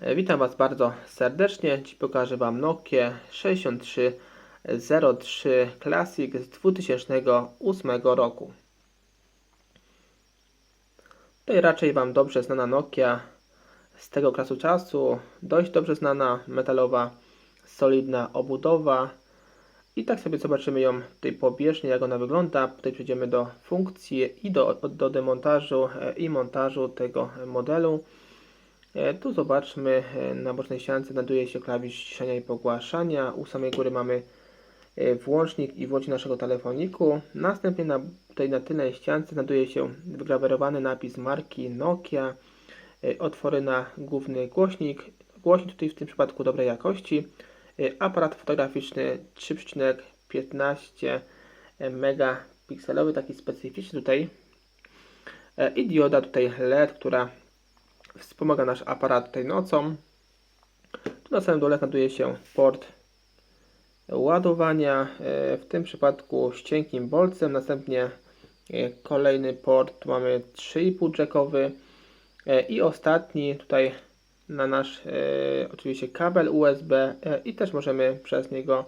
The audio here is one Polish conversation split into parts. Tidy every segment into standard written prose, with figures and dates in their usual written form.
Witam Was bardzo serdecznie. Dziś pokażę Wam Nokia 6303 Classic z 2008 roku. Tutaj raczej Wam dobrze znana Nokia z tego okresu czasu. Dość dobrze znana, metalowa, solidna obudowa. I tak sobie zobaczymy ją tutaj pobieżnie, jak ona wygląda. Tutaj przejdziemy do funkcji i do demontażu i montażu tego modelu. Tu zobaczmy, na bocznej ściance znajduje się klawisz ściszania i pogłaszania. U samej góry mamy włącznik i włącznik naszego telefoniku. Następnie tutaj na tylnej ściance znajduje się wygrawerowany napis marki Nokia. Otwory na główny głośnik. Głośnik tutaj w tym przypadku dobrej jakości. Aparat fotograficzny 3,15 megapikselowy, taki specyficzny tutaj. I dioda tutaj LED, która wspomaga nasz aparat tutaj nocą. Tu na samym dole znajduje się port ładowania, w tym przypadku z cienkim bolcem. Następnie kolejny port, tu mamy 3,5 jackowy i ostatni tutaj na nasz oczywiście kabel USB i też możemy przez niego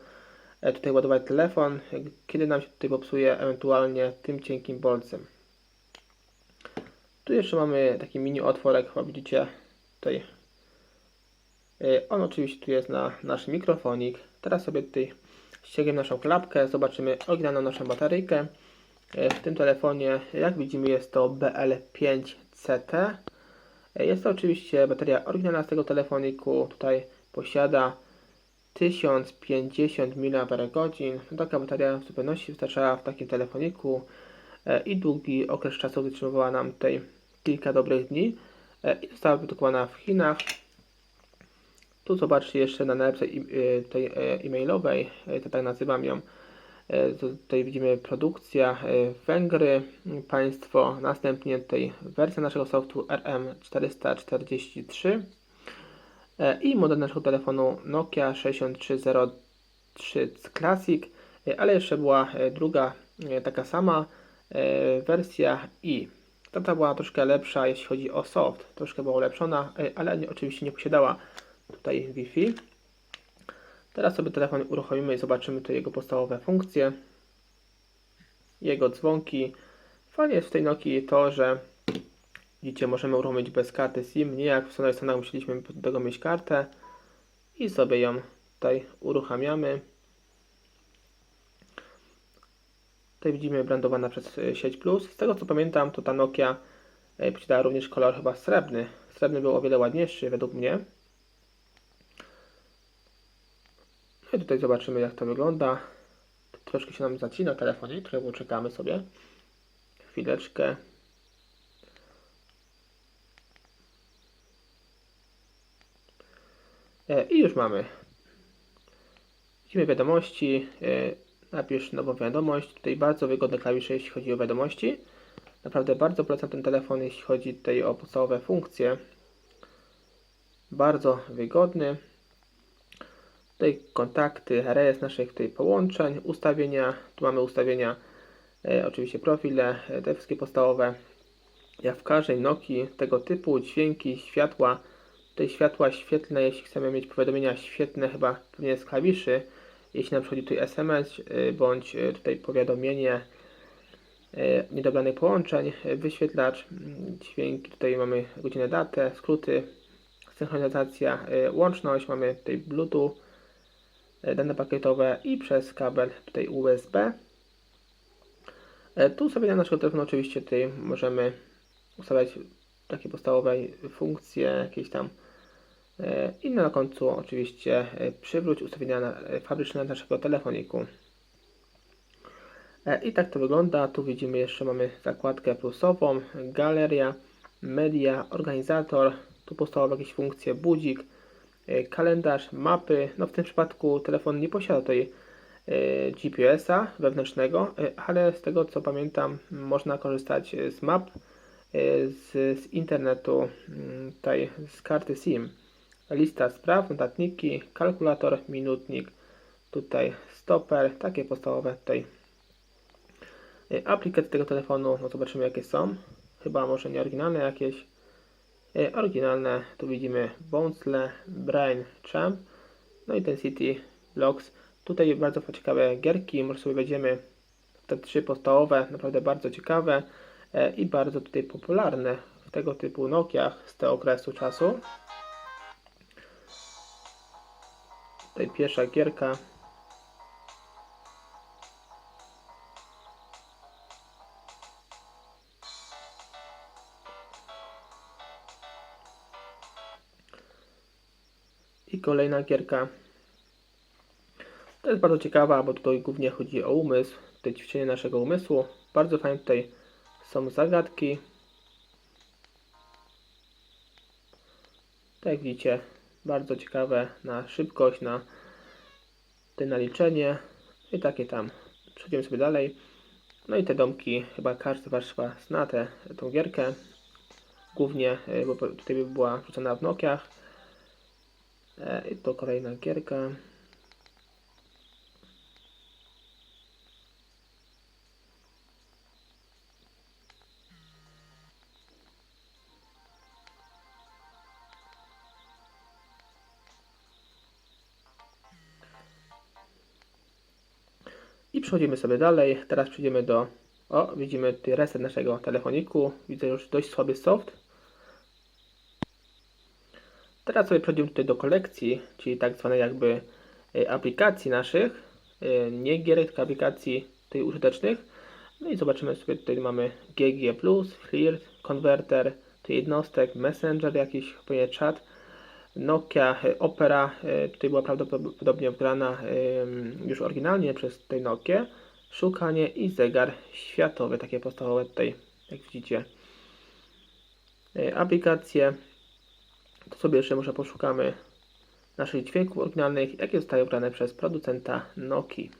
tutaj ładować telefon, kiedy nam się tutaj popsuje, ewentualnie tym cienkim bolcem. Tu jeszcze mamy taki mini otworek, chyba widzicie tutaj. On oczywiście tu jest na nasz mikrofonik. Teraz sobie tutaj ściągniemy naszą klapkę, zobaczymy oryginalną naszą bateryjkę. W tym telefonie, jak widzimy, jest to BL5CT. Jest to oczywiście bateria oryginalna z tego telefoniku. Tutaj posiada 1050 mAh. Taka bateria w zupełności wystarczała w takim telefoniku i długi okres czasu wytrzymywała nam tutaj kilka dobrych dni i została wyprodukowana w Chinach. Tu zobaczcie jeszcze na nalepce tej e-mailowej, to tak nazywam ją. Tutaj widzimy produkcja Węgry, państwo, następnie tutaj wersja naszego softu RM443 i model naszego telefonu Nokia 6303 Classic, ale jeszcze była druga taka sama wersja i ta była troszkę lepsza, jeśli chodzi o soft, troszkę była ulepszona, ale oczywiście nie posiadała tutaj Wi-Fi. Teraz sobie telefon uruchomimy i zobaczymy tu jego podstawowe funkcje, jego dzwonki. Fajnie jest w tej Nokii to, że widzicie, możemy uruchomić bez karty SIM, nie jak w Stanach musieliśmy do tego mieć kartę i sobie ją tutaj uruchamiamy. Tutaj widzimy brandowana przez sieć Plus. Z tego co pamiętam, to ta Nokia posiadała również kolor chyba srebrny. Srebrny był o wiele ładniejszy według mnie. No i tutaj zobaczymy, jak to wygląda. Troszkę się nam zacina telefonie, trochę poczekamy sobie. Chwileczkę. I już mamy. Widzimy wiadomości. Napisz nową wiadomość. Tutaj bardzo wygodne klawisze, jeśli chodzi o wiadomości. Naprawdę bardzo polecam ten telefon, jeśli chodzi tutaj o podstawowe funkcje. Bardzo wygodny. Tutaj kontakty, rejestr naszych tutaj połączeń, ustawienia. Tu mamy ustawienia, oczywiście profile, te wszystkie podstawowe. Jak w każdej Nokii tego typu, dźwięki, światła. Tutaj światła świetlne, jeśli chcemy mieć powiadomienia świetlne, chyba pewnie z klawiszy. Jeśli nam przychodzi tutaj SMS, bądź tutaj powiadomienie niedobranych połączeń, wyświetlacz, dźwięki, tutaj mamy godzinę, datę, skróty, synchronizacja, łączność, mamy tutaj Bluetooth, dane pakietowe i przez kabel tutaj USB. Tu ustawienia naszego telefonu oczywiście tutaj możemy ustawiać takie podstawowe funkcje, jakieś tam i na końcu oczywiście przywróć ustawienia fabryczne naszego telefoniku. I tak to wygląda. Tu widzimy jeszcze mamy zakładkę plusową, galeria, media, organizator, tu podstawowe jakieś funkcje, budzik, kalendarz, mapy. No w tym przypadku telefon nie posiada tutaj GPS-a wewnętrznego, ale z tego co pamiętam można korzystać z map, z internetu, tutaj z karty SIM. Lista spraw, notatniki, kalkulator, minutnik, tutaj stoper, takie podstawowe tutaj aplikacje tego telefonu. No zobaczymy jakie są, chyba może nie oryginalne jakieś. Oryginalne, tu widzimy Bonesle, Brain, Champ, no i ten City Blocks. Tutaj bardzo ciekawe gierki, może sobie wejdziemy te 3 podstawowe, naprawdę bardzo ciekawe i bardzo tutaj popularne w tego typu Nokiach z tego okresu czasu. Tutaj pierwsza gierka. I kolejna gierka. To jest bardzo ciekawa, bo tutaj głównie chodzi o umysł, tutaj ćwiczenie naszego umysłu. Bardzo fajnie tutaj są zagadki. Tak jak widzicie, bardzo ciekawe na szybkość, na liczenie i takie tam. Przechodzimy sobie dalej. No i te domki, chyba każdy z Was chyba zna tą gierkę. Głównie, bo tutaj była wrzucona w Nokiach. I to kolejna gierka. I przechodzimy sobie dalej. Teraz przejdziemy do... O, widzimy tutaj reset naszego telefoniku. Widzę już dość słaby soft. Teraz sobie przechodzimy tutaj do kolekcji, czyli tak zwanej jakby aplikacji naszych. Nie gierek, tylko aplikacji tutaj użytecznych. No i zobaczymy sobie, tutaj mamy GG+, Flirt, Converter, tutaj jednostek, Messenger jakiś, pewnie czat. Nokia Opera, tutaj była prawdopodobnie wgrana już oryginalnie przez tej Nokię. Szukanie i zegar światowy, takie podstawowe tutaj, jak widzicie. Aplikacje, to sobie jeszcze może poszukamy naszych dźwięków oryginalnych, jakie zostały ubrane przez producenta Nokii.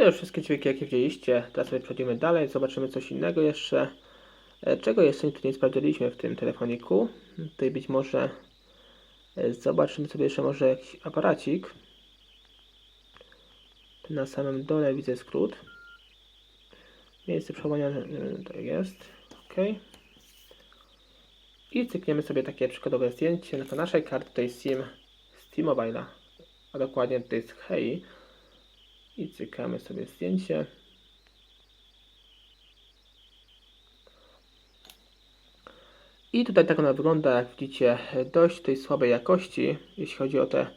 To już wszystkie dźwięki, jakie widzieliście. Teraz sobie przejdziemy dalej, zobaczymy coś innego jeszcze. Czego jeszcze tu nie sprawdziliśmy w tym telefoniku. Tutaj być może zobaczymy sobie jeszcze może jakiś aparacik. Tu na samym dole widzę skrót. Miejsce przechowania to jest. OK. I cykniemy sobie takie przykładowe zdjęcie na naszej karty tutaj SIM z T-Mobile'a, a dokładnie tutaj z Hei. I cykamy sobie zdjęcie. I tutaj tak ona wygląda, jak widzicie, dość tej słabej jakości, jeśli chodzi o te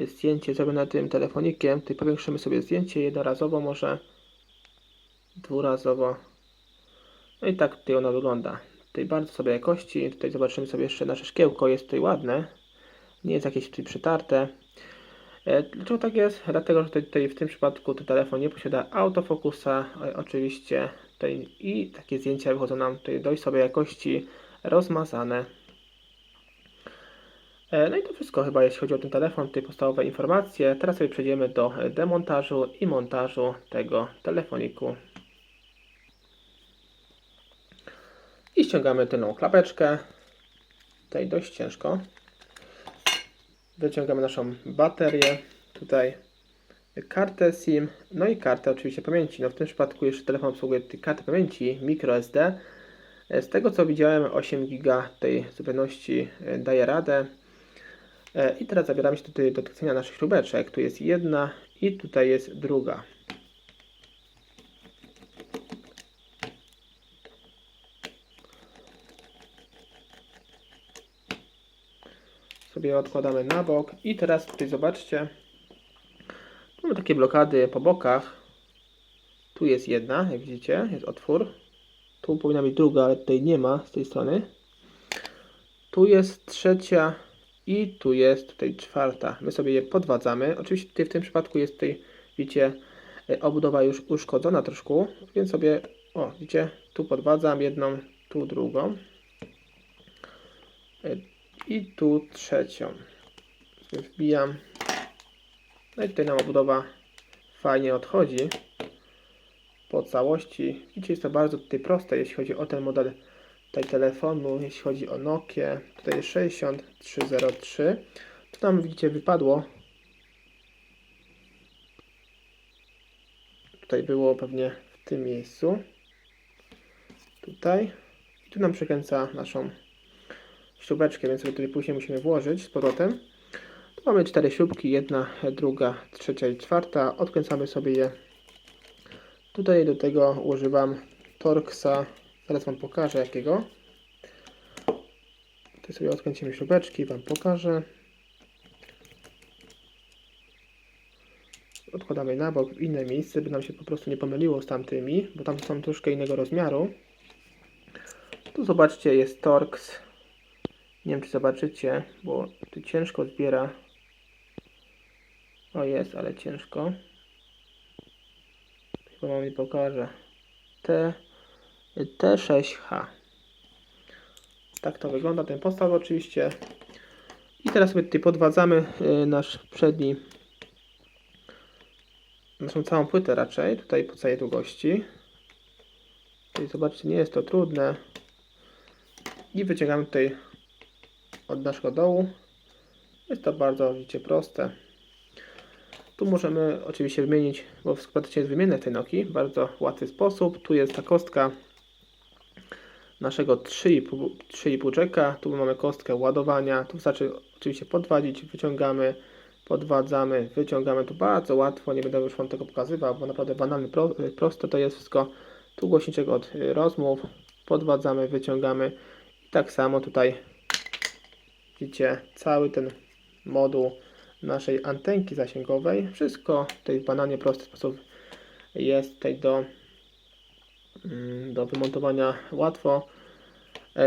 zdjęcie zrobione tym telefonikiem. Tutaj powiększymy sobie zdjęcie jednorazowo, może dwurazowo. No i tak tutaj ona wygląda. Tutaj bardzo słabej jakości. Tutaj zobaczymy sobie jeszcze nasze szkiełko, jest tutaj ładne. Nie jest jakieś tutaj przytarte. Dlaczego tak jest? Dlatego, że tutaj w tym przypadku ten telefon nie posiada autofokusa, oczywiście tutaj i takie zdjęcia wychodzą nam tutaj dość słabej jakości, rozmazane. No i to wszystko chyba, jeśli chodzi o ten telefon, tutaj podstawowe informacje. Teraz sobie przejdziemy do demontażu i montażu tego telefoniku. I ściągamy tylną klapeczkę. Tutaj dość ciężko. Wyciągamy naszą baterię. Tutaj kartę SIM, no i kartę oczywiście pamięci. No w tym przypadku jeszcze telefon obsługuje kartę pamięci microSD. Z tego co widziałem, 8 GB tej zupełności daje radę. I teraz zabieramy się tutaj do dotknięcia naszych śrubeczek. Tu jest jedna i tutaj jest druga. Sobie odkładamy na bok i teraz tutaj zobaczcie, mamy takie blokady po bokach. Tu jest jedna, jak widzicie, jest otwór. Tu powinna być druga, ale tutaj nie ma z tej strony. Tu jest trzecia i tu jest tutaj czwarta. My sobie je podwadzamy. Oczywiście tutaj w tym przypadku jest tutaj, widzicie, obudowa już uszkodzona troszkę, więc sobie, o widzicie, tu podwadzam jedną, tu drugą i tu trzecią. Wbijam. No i tutaj nam obudowa fajnie odchodzi po całości. Widzicie, jest to bardzo tutaj proste, jeśli chodzi o ten model tutaj telefonu, jeśli chodzi o Nokię. Tutaj jest 6303. Tu nam, widzicie, wypadło. Tutaj było pewnie w tym miejscu. Tutaj. I tu nam przekręca naszą śrubeczkę, więc sobie tutaj później musimy włożyć z powrotem. Tu mamy 4 śrubki, jedna, druga, trzecia i czwarta. Odkręcamy sobie je. Tutaj do tego używam Torxa. Zaraz Wam pokażę jakiego. Tutaj sobie odkręcimy śrubeczki, Wam pokażę. Odkładamy na bok w inne miejsce, by nam się po prostu nie pomyliło z tamtymi, bo tam są troszkę innego rozmiaru. Tu zobaczcie, jest Torx. Nie wiem, czy zobaczycie, bo tu ciężko zbiera. O, jest, ale ciężko. Chyba Wam nie pokażę. T6H. Tak to wygląda, ten podstaw oczywiście. I teraz sobie tutaj podwadzamy nasz przedni, naszą całą płytę raczej, tutaj po całej długości. Tutaj zobaczcie, nie jest to trudne. I wyciągamy tutaj od naszego dołu. Jest to bardzo, widzicie, proste. Tu możemy oczywiście wymienić, bo w składzie jest wymienne tej Nokii, w bardzo łatwy sposób. Tu jest ta kostka naszego 3,5 jacka. Tu mamy kostkę ładowania. Tu wystarczy oczywiście podwadzić, wyciągamy, podwadzamy, wyciągamy. Tu bardzo łatwo, nie będę już Wam tego pokazywał, bo naprawdę banalnie proste to jest wszystko. Tu głośniczek od rozmów, podwadzamy, wyciągamy. I tak samo tutaj widzicie cały ten moduł naszej antenki zasięgowej. Wszystko tutaj w banalnie prosty sposób jest tutaj do wymontowania łatwo.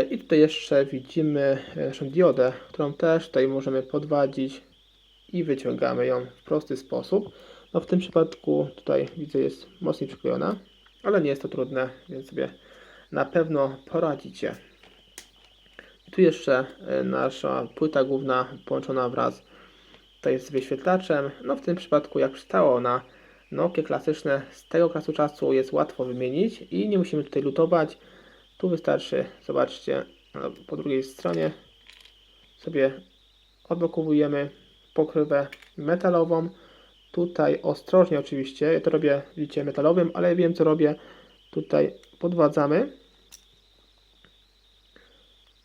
I tutaj jeszcze widzimy naszą diodę, którą też tutaj możemy podwadzić i wyciągamy ją w prosty sposób. No w tym przypadku tutaj widzę jest mocniej przyklejona, ale nie jest to trudne, więc sobie na pewno poradzicie. Tu jeszcze nasza płyta główna połączona wraz tutaj z wyświetlaczem. No w tym przypadku, jak przystało na Nokie klasyczne z tego klasu czasu jest łatwo wymienić i nie musimy tutaj lutować. Tu wystarczy, zobaczcie, po drugiej stronie sobie odblokowujemy pokrywę metalową. Tutaj ostrożnie oczywiście, ja to robię, widzicie, metalowym, ale wiem co robię. Tutaj podwadzamy,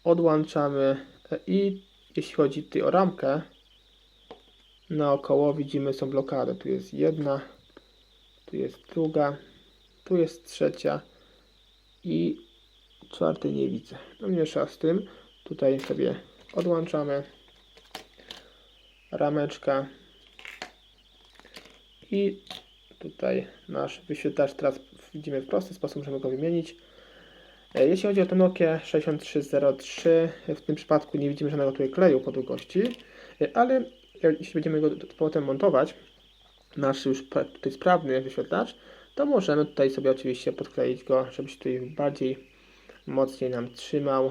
odłączamy i jeśli chodzi tutaj o ramkę, naokoło widzimy są blokady. Tu jest jedna, tu jest druga, tu jest trzecia i czwartej nie widzę. No mniejsza z tym, tutaj sobie odłączamy rameczka i tutaj nasz wyświetlacz, teraz widzimy w prosty sposób, możemy go wymienić. Jeśli chodzi o tę Nokię 6303, w tym przypadku nie widzimy żadnego tutaj kleju po długości, ale jeśli będziemy go potem montować, nasz już tutaj sprawny wyświetlacz, to możemy tutaj sobie oczywiście podkleić go, żeby się tutaj bardziej mocniej nam trzymał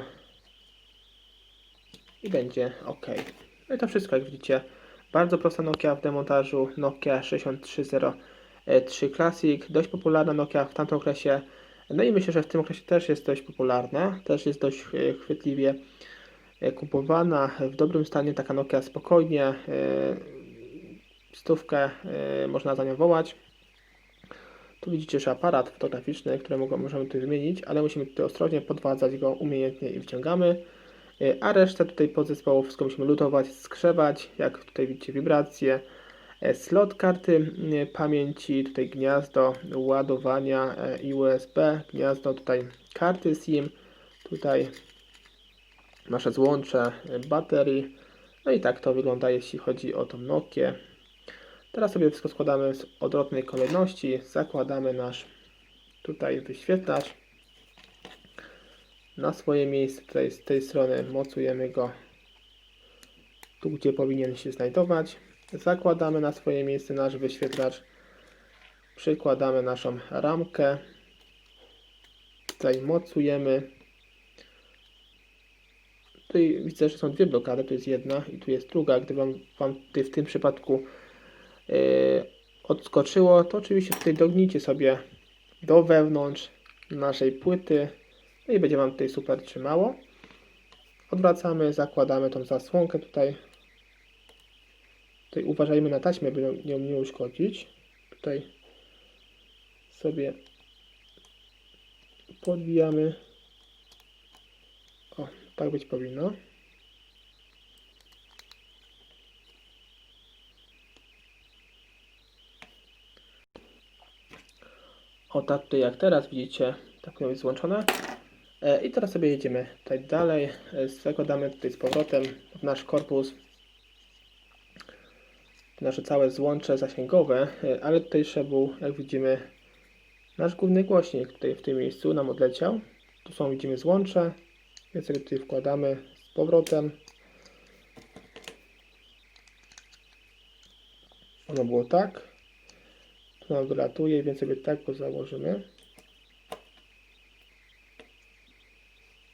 i będzie ok. No i to wszystko, jak widzicie. Bardzo prosta Nokia w demontażu, Nokia 6303 Classic, dość popularna Nokia w tamtym okresie, no i myślę, że w tym okresie też jest dość popularna, też jest dość chwytliwie kupowana, w dobrym stanie taka Nokia spokojnie, stówkę można za nią wołać. Tu widzicie, że aparat fotograficzny, który możemy tutaj wymienić, ale musimy tutaj ostrożnie podwadzać go umiejętnie i wciągamy. A resztę tutaj podzespołów wszystko musimy lutować, skrzywać, jak tutaj widzicie wibracje, slot karty pamięci, tutaj gniazdo ładowania i USB, gniazdo tutaj karty SIM, tutaj nasze złącze baterii. No i tak to wygląda, jeśli chodzi o tą Nokię. Teraz sobie wszystko składamy w odwrotnej kolejności, zakładamy nasz tutaj wyświetlacz na swoje miejsce, tutaj z tej strony mocujemy go tu, gdzie powinien się znajdować. Zakładamy na swoje miejsce nasz wyświetlacz, przykładamy naszą ramkę, tutaj mocujemy. Tutaj widzę, że są dwie blokady, tu jest jedna i tu jest druga. Gdyby wam tutaj w tym przypadku odskoczyło, to oczywiście tutaj dognijcie sobie do wewnątrz naszej płyty, no i będzie wam tutaj super trzymało. Odwracamy, zakładamy tą zasłonkę tutaj. Tutaj uważajmy na taśmę, by ją nie uszkodzić. Tutaj sobie podwijamy. O, tak być powinno. O tak tutaj jak teraz widzicie, tak powinno być złączone. I teraz sobie jedziemy tutaj dalej. Zakładamy tutaj z powrotem w nasz korpus nasze całe złącze zasięgowe, ale tutaj jeszcze był, jak widzimy, nasz główny głośnik tutaj w tym miejscu nam odleciał. Tu są, widzimy, złącze, więc sobie tutaj wkładamy z powrotem. Ono było tak. Tu nam dolatuje, więc sobie tak go założymy.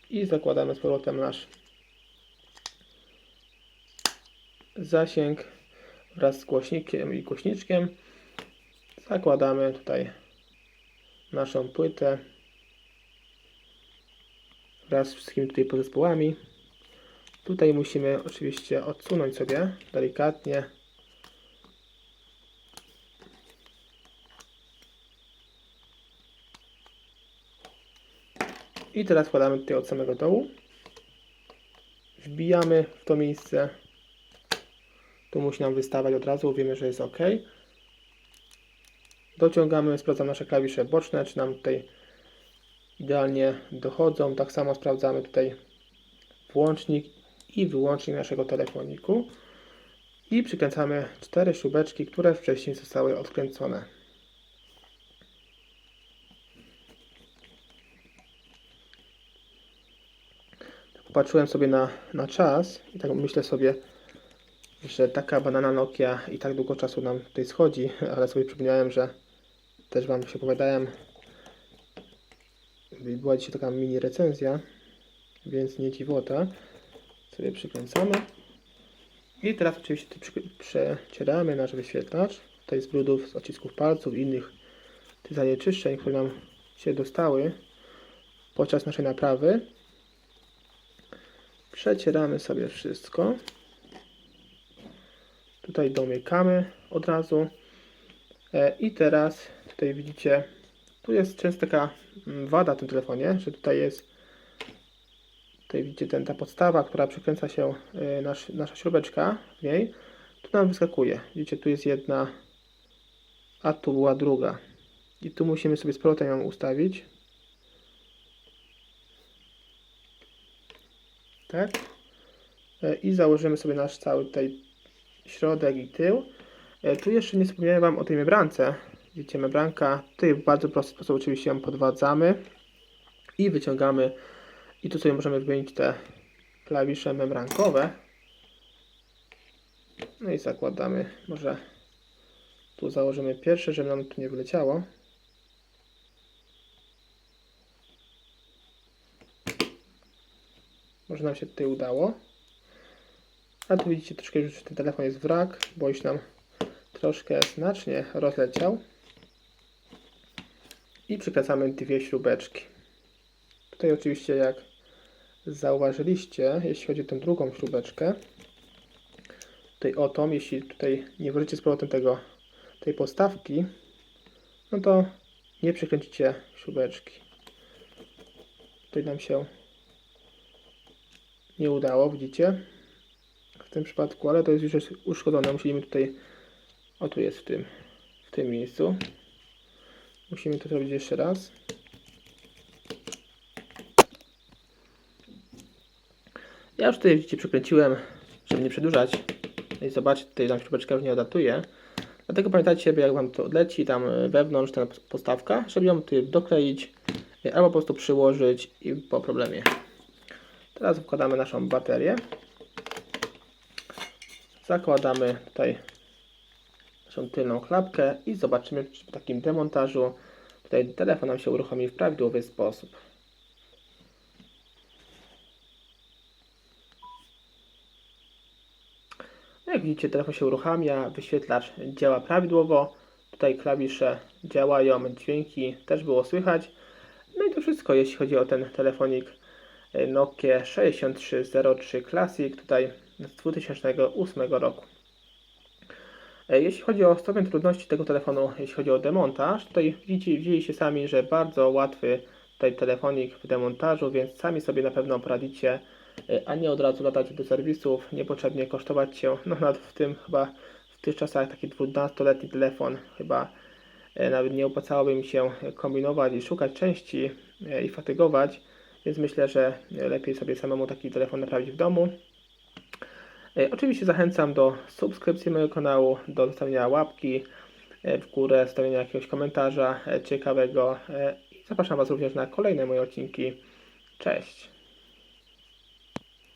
I zakładamy z powrotem nasz zasięg wraz z głośnikiem i głośniczkiem. Zakładamy tutaj naszą płytę wraz z wszystkimi tutaj podzespołami. Tutaj musimy oczywiście odsunąć sobie delikatnie. I teraz wkładamy tutaj od samego dołu. Wbijamy w to miejsce. Tu musi nam wystawać od razu, wiemy, że jest OK. Dociągamy, sprawdzamy nasze klawisze boczne, czy nam tutaj idealnie dochodzą. Tak samo sprawdzamy tutaj włącznik i wyłącznik naszego telefoniku. I przykręcamy 4 śrubeczki, które wcześniej zostały odkręcone. Popatrzyłem sobie na czas i tak myślę sobie, że taka banana Nokia i tak długo czasu nam tutaj schodzi, ale sobie przypomniałem, że też wam się opowiadałem, była dzisiaj taka mini recenzja, więc nie dziwota. Sobie przykręcamy i teraz oczywiście przecieramy nasz wyświetlacz tutaj z brudów, z odcisków palców i innych tych zanieczyszczeń, które nam się dostały podczas naszej naprawy. Przecieramy sobie wszystko. Tutaj domykamy od razu. I teraz tutaj widzicie, tu jest często taka wada w tym telefonie, że tutaj widzicie ta podstawa, która przekręca się, nasza śrubeczka w niej. Tu nam wyskakuje. Widzicie, tu jest jedna, a tu była druga. I tu musimy sobie z powrotem ją ustawić. Tak. I założymy sobie nasz cały tutaj środek i tył. Tu jeszcze nie wspomniałem Wam o tej membrance. Widzicie, membranka. Tutaj w bardzo prosty sposób oczywiście ją podwadzamy i wyciągamy. I tu sobie możemy wymienić te klawisze membrankowe. No i zakładamy. Może tu założymy pierwsze, żeby nam tu nie wyleciało. Może nam się tutaj udało. A tu widzicie troszkę już ten telefon jest wrak, bo już nam troszkę znacznie rozleciał. I przykręcamy dwie śrubeczki. Tutaj oczywiście, jak zauważyliście, jeśli chodzi o tę drugą śrubeczkę, tutaj o tą, jeśli tutaj nie włożycie z powrotem tej podstawki, no to nie przykręcicie śrubeczki. Tutaj nam się nie udało, widzicie? W tym przypadku, ale to jest już uszkodzone. Musimy tutaj, o tu jest w tym miejscu. Musimy to zrobić jeszcze raz. Ja już tutaj, widzicie, przykręciłem, żeby nie przedłużać. No i zobaczcie, tutaj nam śrubeczka już nie odlatuje. Dlatego pamiętajcie, żeby jak Wam to odleci tam wewnątrz ta podstawka, żeby ją tutaj dokleić albo po prostu przyłożyć i po problemie. Teraz wkładamy naszą baterię. Zakładamy tutaj naszą tylną klapkę i zobaczymy, czy po takim demontażu tutaj telefon nam się uruchomi w prawidłowy sposób. Jak widzicie, telefon się uruchamia, wyświetlacz działa prawidłowo, tutaj klawisze działają, dźwięki też było słychać. No i to wszystko, jeśli chodzi o ten telefonik Nokia 6303 Classic, tutaj z 2008 roku. Jeśli chodzi o stopień trudności tego telefonu, jeśli chodzi o demontaż, tutaj widzieliście sami, że bardzo łatwy tutaj telefonik w demontażu, więc sami sobie na pewno poradzicie, a nie od razu latać do serwisów, niepotrzebnie kosztować się, no nawet w tych czasach taki 12-letni telefon chyba nawet nie opłacałoby mi się kombinować i szukać części i fatygować, więc myślę, że lepiej sobie samemu taki telefon naprawić w domu. Oczywiście zachęcam do subskrypcji mojego kanału, do zostawienia łapki w górę, zostawienia jakiegoś komentarza ciekawego i zapraszam Was również na kolejne moje odcinki. Cześć!